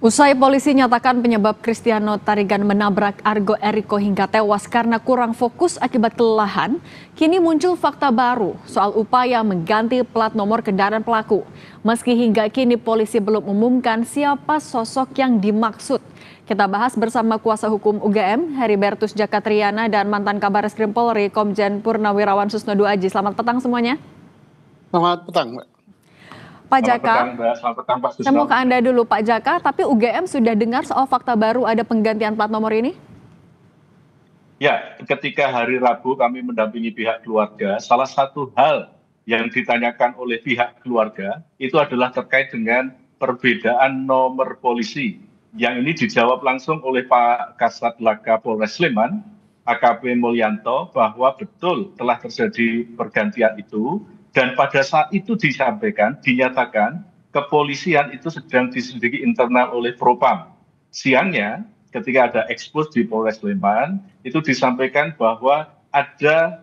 Usai polisi nyatakan penyebab Cristiano Tarigan menabrak Argo Eriko hingga tewas karena kurang fokus akibat kelelahan, kini muncul fakta baru soal upaya mengganti plat nomor kendaraan pelaku. Meski hingga kini polisi belum umumkan siapa sosok yang dimaksud. Kita bahas bersama kuasa hukum UGM, Heribertus Jakatriana, dan mantan Kabareskrim Polri, Komjen Purnawirawan Susno Duaji. Selamat petang semuanya. Selamat petang, Mbak. Pak Jaka, Selamat petang, Pak Susno. saya mau ke Anda dulu Pak Jaka, tapi UGM sudah dengar soal fakta baru ada penggantian plat nomor ini? Ya, ketika hari Rabu kami mendampingi pihak keluarga, salah satu hal yang ditanyakan oleh pihak keluarga itu adalah terkait dengan perbedaan nomor polisi. Yang ini dijawab langsung oleh Pak Kasat Laka Polres Sleman, AKP Mulyanto, bahwa betul telah terjadi pergantian itu. Dan pada saat itu dinyatakan kepolisian itu sedang diselidiki internal oleh Propam. Siangnya ketika ada ekspos di Polres Sleman, itu disampaikan bahwa ada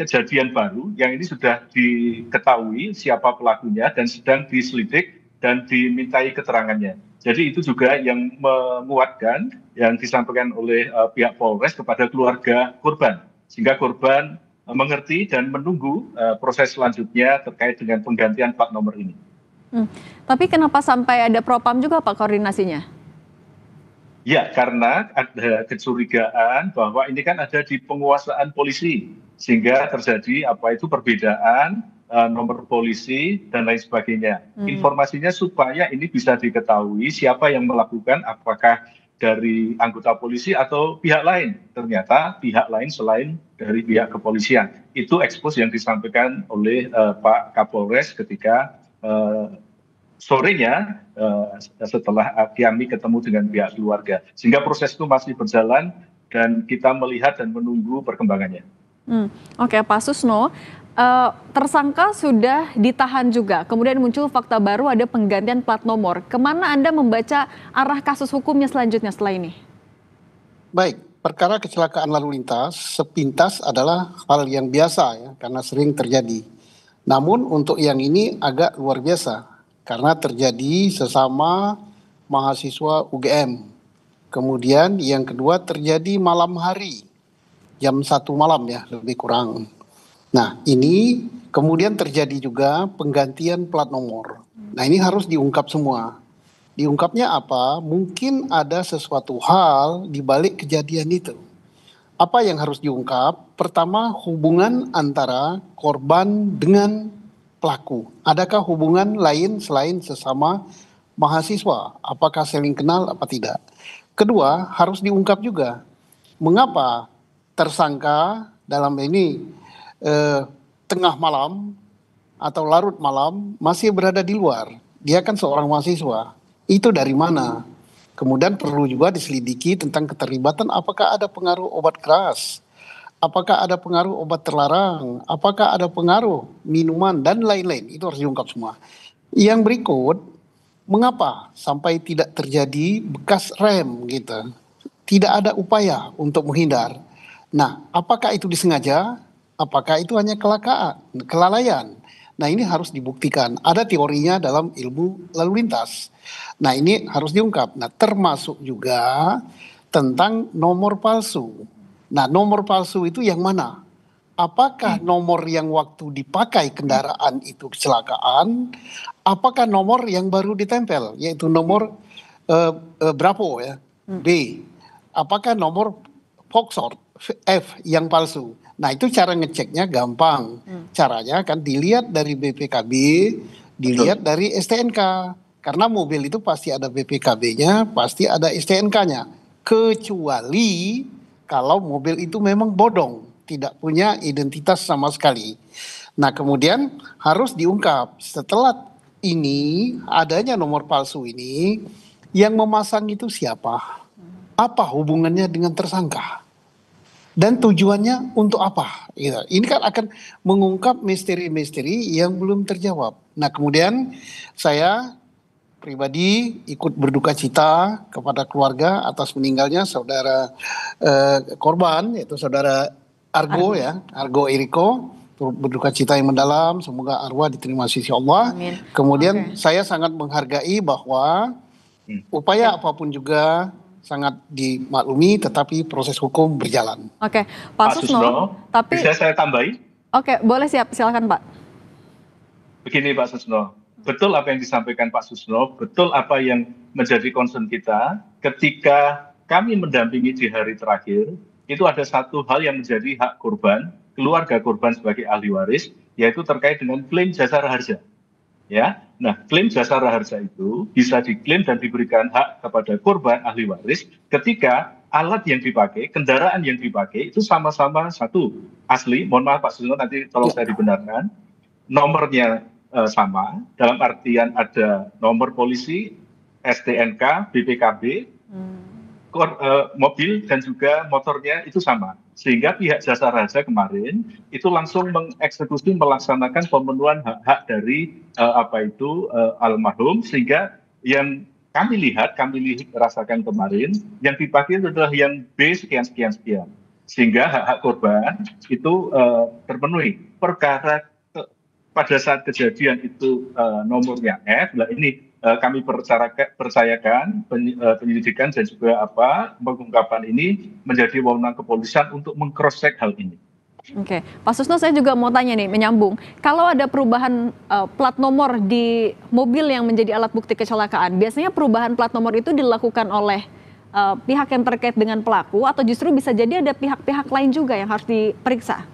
kejadian baru yang ini sudah diketahui siapa pelakunya dan sedang diselidik dan dimintai keterangannya. Jadi itu juga yang menguatkan yang disampaikan oleh pihak Polres kepada keluarga korban. Sehingga korban mengerti dan menunggu proses selanjutnya terkait dengan penggantian plat nomor ini. Tapi kenapa sampai ada Propam juga Pak koordinasinya? Ya, karena ada kecurigaan bahwa ini kan ada di penguasaan polisi, sehingga terjadi perbedaan nomor polisi dan lain sebagainya. Informasinya supaya ini bisa diketahui siapa yang melakukan, apakah dari anggota polisi atau pihak lain. Ternyata pihak lain selain dari pihak kepolisian. Itu ekspos yang disampaikan oleh Pak Kapolres ketika sorenya setelah kami ketemu dengan pihak keluarga. Sehingga proses itu masih berjalan dan kita melihat dan menunggu perkembangannya. Oke, Pak Susno, tersangka sudah ditahan juga, kemudian muncul fakta baru ada penggantian plat nomor. Kemana Anda membaca arah kasus hukumnya selanjutnya setelah ini? Baik, perkara kecelakaan lalu lintas sepintas adalah hal yang biasa ya, karena sering terjadi. Namun untuk yang ini agak luar biasa, karena terjadi sesama mahasiswa UGM. Kemudian yang kedua terjadi malam hari, jam 1 malam ya, lebih kurang. Nah ini kemudian terjadi juga penggantian plat nomor. Nah ini harus diungkap semua. Diungkapnya apa? Mungkin ada sesuatu hal di balik kejadian itu. Apa yang harus diungkap? Pertama, hubungan antara korban dengan pelaku. Adakah hubungan lain selain sesama mahasiswa? Apakah saling kenal apa tidak? Kedua, harus diungkap juga. Mengapa tersangka dalam ini tengah malam atau larut malam masih berada di luar. Dia kan seorang mahasiswa. Itu dari mana? Kemudian perlu juga diselidiki tentang keterlibatan apakah ada pengaruh obat keras, apakah ada pengaruh obat terlarang, apakah ada pengaruh minuman dan lain-lain. Itu harus diungkap semua. Yang berikut, mengapa sampai tidak terjadi bekas rem gitu? Tidak ada upaya untuk menghindar. Nah, apakah itu disengaja? Apakah itu hanya kelalaian? Nah ini harus dibuktikan. Ada teorinya dalam ilmu lalu lintas. Nah ini harus diungkap. Nah termasuk juga tentang nomor palsu. Nah nomor palsu itu yang mana? Apakah nomor yang waktu dipakai kendaraan itu kecelakaan? Apakah nomor yang baru ditempel? Yaitu nomor Bravo ya, B. Apakah nomor Foxtrot F yang palsu? Nah itu cara ngeceknya gampang. Caranya kan dilihat dari BPKB, dilihat dari STNK. Karena mobil itu pasti ada BPKB-nya, pasti ada STNK-nya. Kecuali kalau mobil itu memang bodong, tidak punya identitas sama sekali. Nah kemudian harus diungkap setelah ini adanya nomor palsu ini, yang memasang itu siapa? Apa hubungannya dengan tersangka? Dan tujuannya untuk apa? Gitu. Ini kan akan mengungkap misteri-misteri yang belum terjawab. Nah kemudian saya pribadi ikut berduka cita kepada keluarga atas meninggalnya saudara korban, yaitu saudara Argo ya, Argo Eriko, turut berduka cita yang mendalam, semoga arwah diterima sisi Allah. Amin. Kemudian saya sangat menghargai bahwa upaya apapun juga sangat dimaklumi, tetapi proses hukum berjalan. Oke, Pak Pak Susno, Susno, tapi bisa saya tambahi? oke, boleh silakan Pak. Begini Pak Susno, betul apa yang disampaikan Pak Susno, betul apa yang menjadi concern kita ketika kami mendampingi di hari terakhir, itu ada satu hal yang menjadi hak korban, keluarga korban sebagai ahli waris, yaitu terkait dengan klaim jasa raharja. Ya, nah klaim jasa raharja itu bisa diklaim dan diberikan hak kepada korban ahli waris ketika alat yang dipakai, kendaraan yang dipakai itu sama-sama satu asli. Mohon maaf Pak Susno, nanti tolong saya dibenarkan. Nomornya sama, dalam artian ada nomor polisi, STNK, BPKB, mobil dan juga motornya itu sama. Sehingga pihak jasa raharja kemarin itu langsung mengeksekusi melaksanakan pemenuhan hak-hak dari almarhum, sehingga yang kami rasakan kemarin yang dipakai itu adalah yang B sekian sekian sekian, sehingga hak-hak korban itu terpenuhi. Perkara pada saat kejadian itu nomornya F, nah ini kami percayakan penyelidikan dan juga pengungkapan ini menjadi wewenang kepolisian untuk meng-cross check hal ini. Oke, Pak Susno, saya juga mau tanya nih, menyambung. Kalau ada perubahan plat nomor di mobil yang menjadi alat bukti kecelakaan, biasanya perubahan plat nomor itu dilakukan oleh pihak yang terkait dengan pelaku, atau justru bisa jadi ada pihak-pihak lain juga yang harus diperiksa?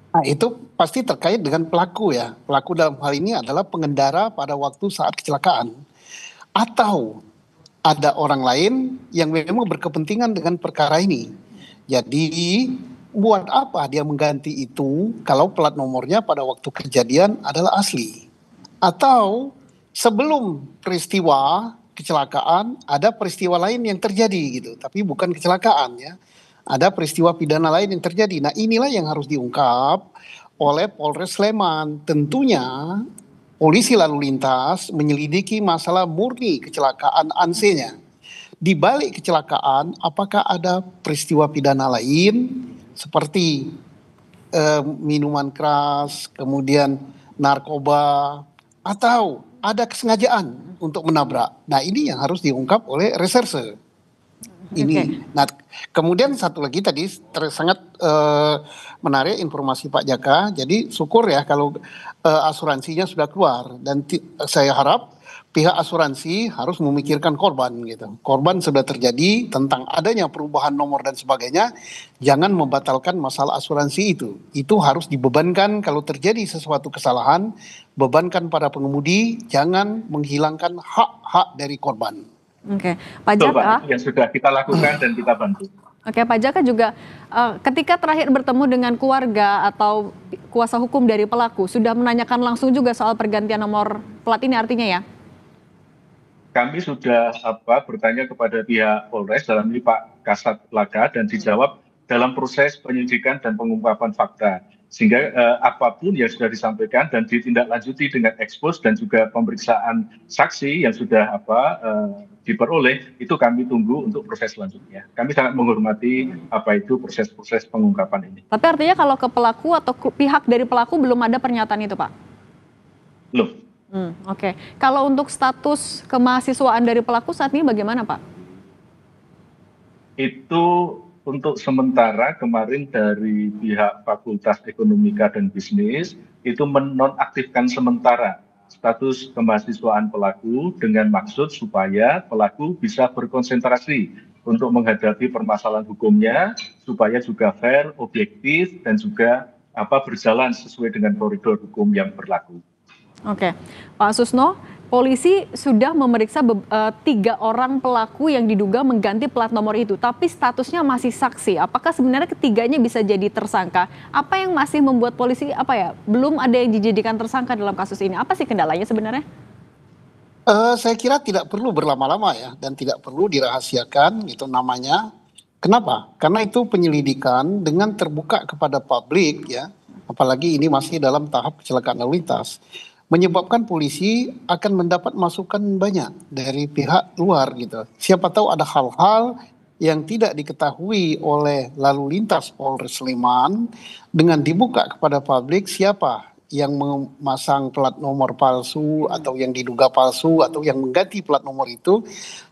Nah, itu pasti terkait dengan pelaku ya. Pelaku dalam hal ini adalah pengendara pada waktu saat kecelakaan. Atau ada orang lain yang memang berkepentingan dengan perkara ini. Jadi buat apa dia mengganti itu kalau plat nomornya pada waktu kejadian adalah asli. Atau sebelum peristiwa kecelakaan ada peristiwa lain yang terjadi gitu. Tapi bukan kecelakaan ya. Ada peristiwa pidana lain yang terjadi. Nah inilah yang harus diungkap oleh Polres Sleman. Tentunya polisi lalu lintas menyelidiki masalah murni kecelakaan ANSE-nya. Di balik kecelakaan apakah ada peristiwa pidana lain seperti minuman keras, kemudian narkoba, atau ada kesengajaan untuk menabrak. Nah ini yang harus diungkap oleh reserse. Ini. Nah, kemudian satu lagi tadi sangat menarik informasi Pak Jaka. Jadi syukur ya kalau asuransinya sudah keluar, dan saya harap pihak asuransi harus memikirkan korban gitu. Korban sudah terjadi tentang adanya perubahan nomor dan sebagainya, jangan membatalkan masalah asuransi itu. Itu harus dibebankan kalau terjadi sesuatu kesalahan, bebankan para pengemudi, jangan menghilangkan hak-hak dari korban. Oke, Pak Jaka. Yang sudah kita lakukan dan kita bantu. Oke, Pak Jaka juga ketika terakhir bertemu dengan keluarga atau kuasa hukum dari pelaku, sudah menanyakan langsung juga soal pergantian nomor plat ini artinya ya? Kami sudah bertanya kepada pihak Polres, dalam ini Pak Kasat Laka, dan dijawab dalam proses penyelidikan dan pengungkapan fakta. Sehingga apapun yang sudah disampaikan dan ditindaklanjuti dengan ekspos dan juga pemeriksaan saksi yang sudah diperoleh, itu kami tunggu untuk proses selanjutnya. Kami sangat menghormati proses-proses pengungkapan ini. Tapi artinya kalau ke pelaku atau pihak dari pelaku belum ada pernyataan itu, Pak? Belum. Oke. Kalau untuk status kemahasiswaan dari pelaku saat ini bagaimana, Pak? Itu untuk sementara kemarin dari pihak Fakultas Ekonomika dan Bisnis itu menonaktifkan sementara status kemahasiswaan pelaku dengan maksud supaya pelaku bisa berkonsentrasi untuk menghadapi permasalahan hukumnya supaya juga fair, objektif, dan juga berjalan sesuai dengan koridor hukum yang berlaku. Oke, Pak Susno, polisi sudah memeriksa 3 orang pelaku yang diduga mengganti plat nomor itu, tapi statusnya masih saksi. Apakah sebenarnya ketiganya bisa jadi tersangka? Apa yang masih membuat polisi belum ada yang dijadikan tersangka dalam kasus ini? Apa sih kendalanya sebenarnya? Saya kira tidak perlu berlama-lama ya, dan tidak perlu dirahasiakan itu namanya. Kenapa? Karena itu penyelidikan dengan terbuka kepada publik ya, apalagi ini masih dalam tahap kecelakaan lalu lintas, menyebabkan polisi akan mendapat masukan banyak dari pihak luar gitu. Siapa tahu ada hal-hal yang tidak diketahui oleh lalu lintas Polres Sleman dengan dibuka kepada publik siapa yang memasang plat nomor palsu atau yang diduga palsu atau yang mengganti plat nomor itu.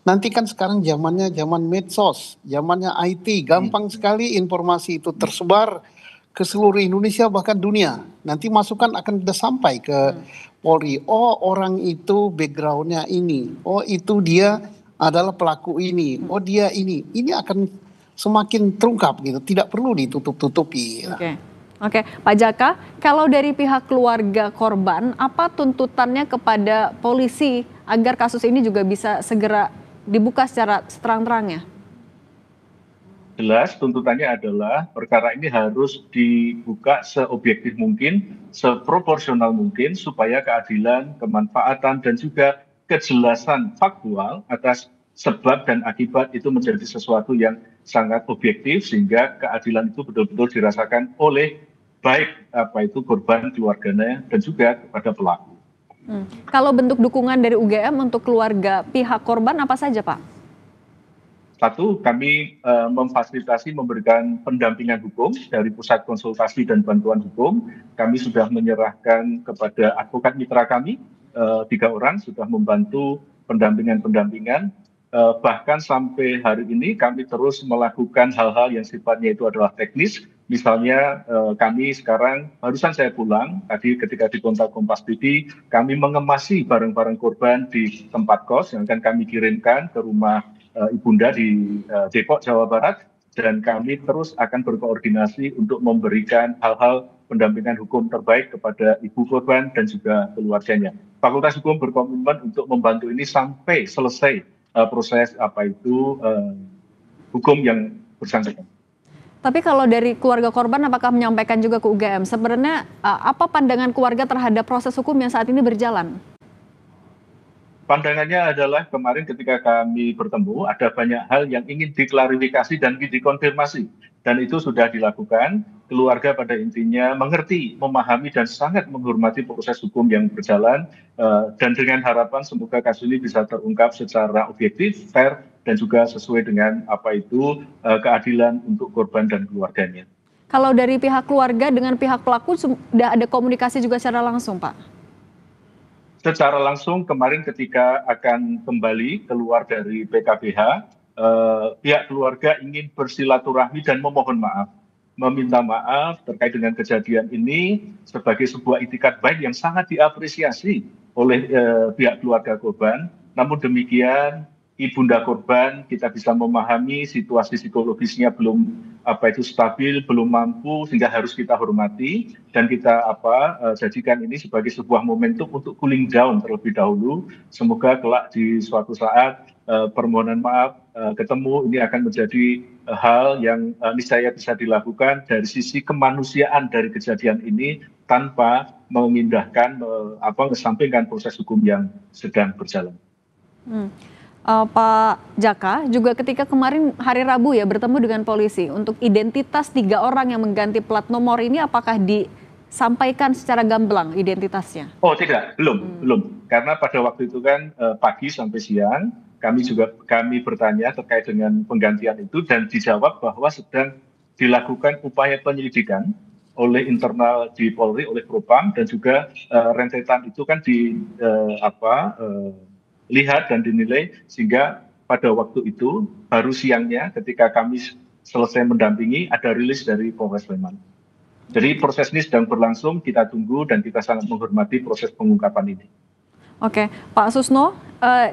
Nanti kan sekarang zamannya zaman medsos, zamannya IT, gampang sekali informasi itu tersebar ke seluruh Indonesia bahkan dunia. Nanti masukan akan sudah sampai ke Polri. Oh, orang itu backgroundnya ini. Oh, itu dia adalah pelaku ini. Oh, dia ini. Ini akan semakin terungkap gitu. Tidak perlu ditutup-tutupi. Oke, Pak Jaka, kalau dari pihak keluarga korban, apa tuntutannya kepada polisi agar kasus ini juga bisa segera dibuka secara terang-terangnya? Jelas tuntutannya adalah perkara ini harus dibuka seobjektif mungkin, seproporsional mungkin, supaya keadilan, kemanfaatan, dan juga kejelasan faktual atas sebab dan akibat itu menjadi sesuatu yang sangat objektif, sehingga keadilan itu betul-betul dirasakan oleh baik korban, keluarganya, dan juga kepada pelaku. Kalau bentuk dukungan dari UGM untuk keluarga pihak korban apa saja, Pak? Satu, kami memfasilitasi memberikan pendampingan hukum dari Pusat Konsultasi dan Bantuan Hukum. Kami sudah menyerahkan kepada advokat mitra kami, 3 orang sudah membantu pendampingan. Bahkan sampai hari ini kami terus melakukan hal-hal yang sifatnya itu adalah teknis. Misalnya kami sekarang, barusan saya pulang, tadi ketika di kontak Kompas TV, kami mengemasi barang-barang korban di tempat kos yang akan kami kirimkan ke rumah Ibunda di Depok, Jawa Barat, dan kami terus akan berkoordinasi untuk memberikan hal-hal pendampingan hukum terbaik kepada ibu korban dan juga keluarganya. Fakultas Hukum berkomitmen untuk membantu ini sampai selesai proses hukum yang bersangkutan. Tapi kalau dari keluarga korban, apakah menyampaikan juga ke UGM? Sebenarnya apa pandangan keluarga terhadap proses hukum yang saat ini berjalan? Pandangannya adalah kemarin ketika kami bertemu ada banyak hal yang ingin diklarifikasi dan dikonfirmasi, dan itu sudah dilakukan. Keluarga pada intinya mengerti, memahami, dan sangat menghormati proses hukum yang berjalan, dan dengan harapan semoga kasus ini bisa terungkap secara objektif, fair, dan juga sesuai dengan keadilan untuk korban dan keluarganya. Kalau dari pihak keluarga dengan pihak pelaku sudah ada komunikasi juga secara langsung, Pak? Secara langsung kemarin ketika akan kembali keluar dari PKBH, pihak keluarga ingin bersilaturahmi dan memohon maaf, meminta maaf terkait dengan kejadian ini sebagai sebuah itikat baik yang sangat diapresiasi oleh pihak keluarga korban. Namun demikian, ibunda korban kita bisa memahami situasi psikologisnya belum stabil, belum mampu, sehingga harus kita hormati dan kita jadikan ini sebagai sebuah momentum untuk cooling down terlebih dahulu. Semoga kelak di suatu saat permohonan maaf ketemu ini akan menjadi hal yang niscaya bisa dilakukan dari sisi kemanusiaan dari kejadian ini tanpa memindahkan mengesampingkan proses hukum yang sedang berjalan. Pak Jaka, juga ketika kemarin hari Rabu ya bertemu dengan polisi untuk identitas 3 orang yang mengganti plat nomor ini, apakah disampaikan secara gamblang identitasnya? Oh tidak, belum. Karena pada waktu itu kan pagi sampai siang kami bertanya terkait dengan penggantian itu dan dijawab bahwa sedang dilakukan upaya penyelidikan oleh internal di Polri, oleh Propam, dan juga rentetan itu kan lihat dan dinilai, sehingga pada waktu itu baru siangnya ketika kami selesai mendampingi ada rilis dari Polres Sleman. Jadi proses ini sedang berlangsung, kita tunggu dan kita sangat menghormati proses pengungkapan ini. Oke, Pak Susno,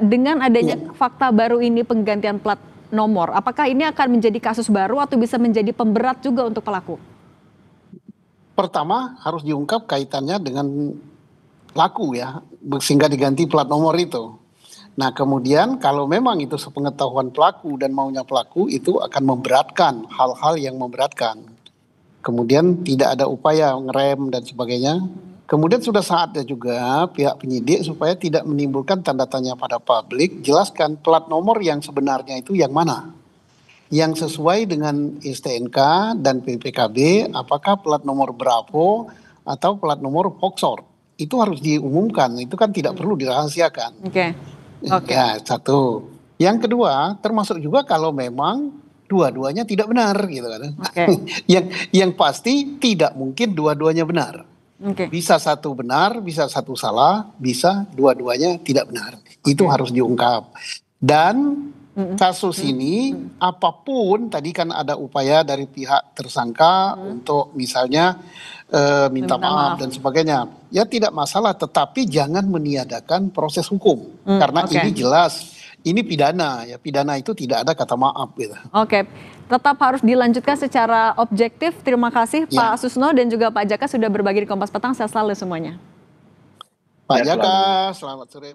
dengan adanya fakta baru ini penggantian plat nomor, apakah ini akan menjadi kasus baru atau bisa menjadi pemberat juga untuk pelaku? Pertama harus diungkap kaitannya dengan pelaku ya, sehingga diganti plat nomor itu. Nah kemudian kalau memang itu sepengetahuan pelaku dan maunya pelaku, itu akan memberatkan hal-hal yang memberatkan. Kemudian tidak ada upaya ngerem dan sebagainya. Kemudian sudah saatnya juga pihak penyidik supaya tidak menimbulkan tanda tanya pada publik, jelaskan plat nomor yang sebenarnya itu yang mana. Yang sesuai dengan STNK dan PPKB, apakah plat nomor Bravo atau plat nomor Voxor. Itu harus diumumkan, itu kan tidak perlu dirahasiakan. Oke. Ya, satu. Yang kedua, termasuk juga kalau memang dua-duanya tidak benar gitu kan. Oke. Yang pasti tidak mungkin dua-duanya benar. Oke. Bisa satu benar, bisa satu salah, bisa dua-duanya tidak benar. Itu harus diungkap. Dan kasus ini apapun tadi kan ada upaya dari pihak tersangka untuk misalnya minta maaf dan sebagainya. Ya tidak masalah, tetapi jangan meniadakan proses hukum. Karena oke. ini jelas, ini pidana ya. Pidana itu tidak ada kata maaf gitu. Oke, tetap harus dilanjutkan secara objektif. Terima kasih Ya. Pak Susno dan juga Pak Jaka sudah berbagi di Kompas Petang. Sehat selalu semuanya. Pak Ya, Jaka, selalu. selamat sore.